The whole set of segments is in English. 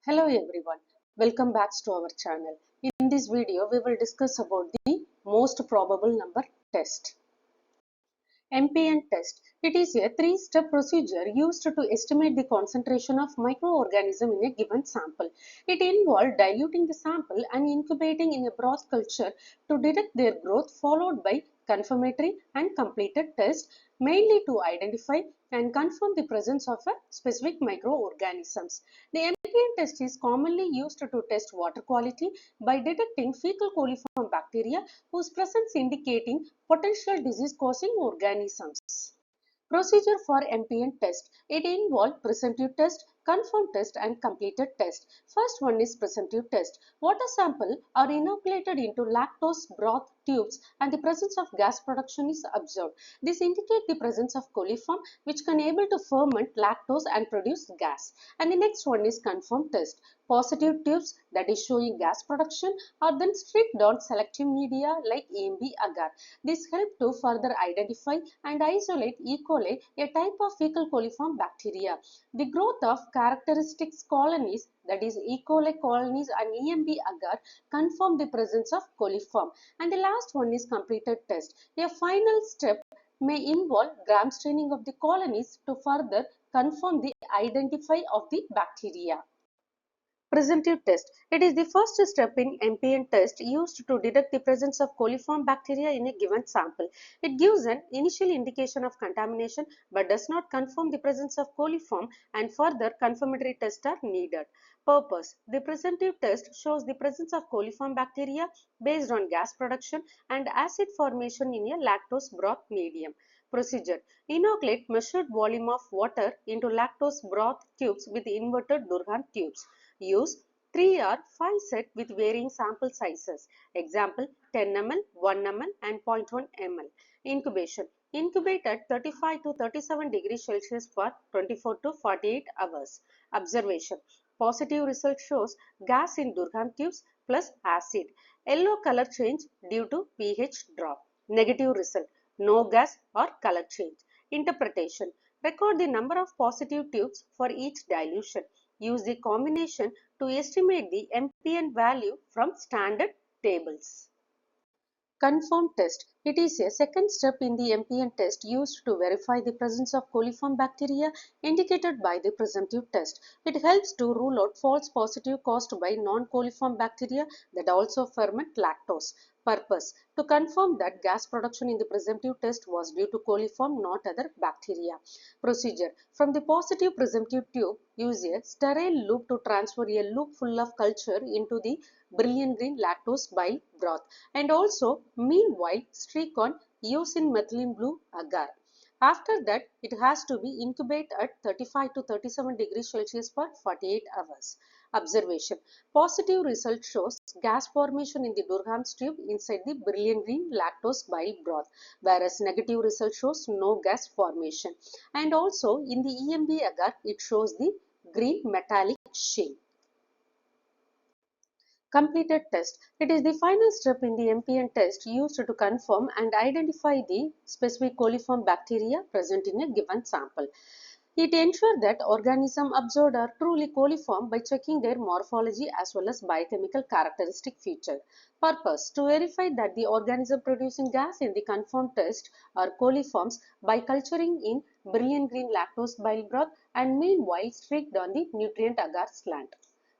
Hello everyone, welcome back to our channel. In this video, we will discuss about the most probable number test. MPN test. It is a three-step procedure used to estimate the concentration of microorganism in a given sample. It involves diluting the sample and incubating in a broth culture to detect their growth, followed by confirmatory and completed tests, mainly to identify and confirm the presence of a specific microorganisms. The MPN test is commonly used to test water quality by detecting fecal coliform bacteria whose presence indicating potential disease-causing organisms. Procedure for MPN test. It involves presumptive test, confirmed test and completed test. First one is presumptive test. Water sample are inoculated into lactose broth tubes and the presence of gas production is observed. This indicates the presence of coliform which can able to ferment lactose and produce gas. And the next one is confirmed test. Positive tubes that is showing gas production are then stripped on selective media like EMB agar. This helps to further identify and isolate E. coli, a type of fecal coliform bacteria. The growth of characteristics colonies, that is E. coli colonies and EMB agar, confirm the presence of coliform. And the last one is completed test. A final step may involve gram staining of the colonies to further confirm the identify of the bacteria. Presumptive test. It is the first step in MPN test used to detect the presence of coliform bacteria in a given sample. It gives an initial indication of contamination but does not confirm the presence of coliform and further confirmatory tests are needed. Purpose. The presumptive test shows the presence of coliform bacteria based on gas production and acid formation in a lactose broth medium. Procedure. Inoculate measured volume of water into lactose broth tubes with inverted Durhan tubes. Use 3 or 5 set with varying sample sizes. Example 10 ml, 1 ml and zero point 0.1 ml. Incubation. Incubate at 35 to 37 degrees Celsius for 24 to 48 hours. Observation. Positive result shows gas in Durhan tubes plus acid. Yellow color change due to pH drop. Negative result. No gas or color change. Interpretation. Record the number of positive tubes for each dilution. Use the combination to estimate the MPN value from standard tables. Confirmed test. It is a second step in the MPN test used to verify the presence of coliform bacteria indicated by the presumptive test. It helps to rule out false positive caused by non-coliform bacteria that also ferment lactose. Purpose. To confirm that gas production in the presumptive test was due to coliform, not other bacteria. Procedure. From the positive presumptive tube, use a sterile loop to transfer a loop full of culture into the brilliant green lactose bile broth and also meanwhile streak on eosin methylene blue agar. After that, it has to be incubated at 35 to 37 degrees Celsius for 48 hours. Observation. Positive result shows gas formation in the Durham's tube inside the brilliant green lactose bile broth, whereas negative result shows no gas formation. And also in the EMB agar, it shows the green metallic sheen. Completed test. It is the final step in the MPN test used to confirm and identify the specific coliform bacteria present in a given sample. It ensures that organisms observed are truly coliform by checking their morphology as well as biochemical characteristic feature. Purpose. To verify that the organism producing gas in the confirmed test are coliforms by culturing in brilliant green lactose bile broth and meanwhile streaked on the nutrient agar slant.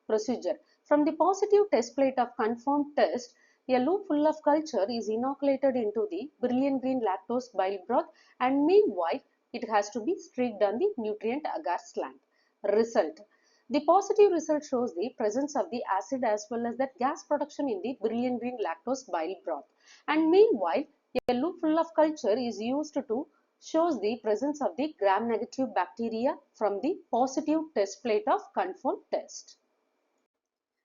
Procedure. From the positive test plate of confirmed test, a loop full of culture is inoculated into the brilliant green lactose bile broth and meanwhile it has to be streaked on the nutrient agar slant. Result. The positive result shows the presence of the acid as well as that gas production in the brilliant green lactose bile broth. And meanwhile, a loop full of culture is used to shows the presence of the gram-negative bacteria from the positive test plate of confirmed test.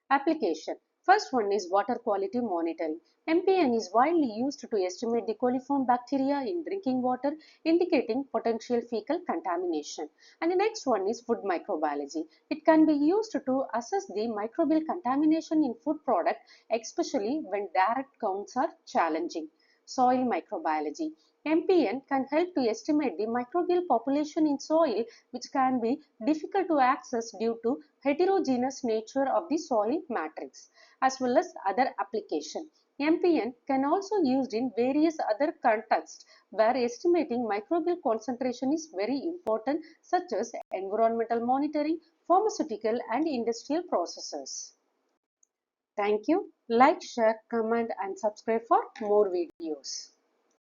Application. First one is water quality monitoring. MPN is widely used to estimate the coliform bacteria in drinking water, indicating potential fecal contamination. And the next one is food microbiology. It can be used to assess the microbial contamination in food product, especially when direct counts are challenging. Soil microbiology. MPN can help to estimate the microbial population in soil, which can be difficult to access due to heterogeneous nature of the soil matrix, as well as other application. MPN can also used in various other contexts where estimating microbial concentration is very important, such as environmental monitoring, pharmaceutical and industrial processes. Thank you. Like, share, comment and subscribe for more videos.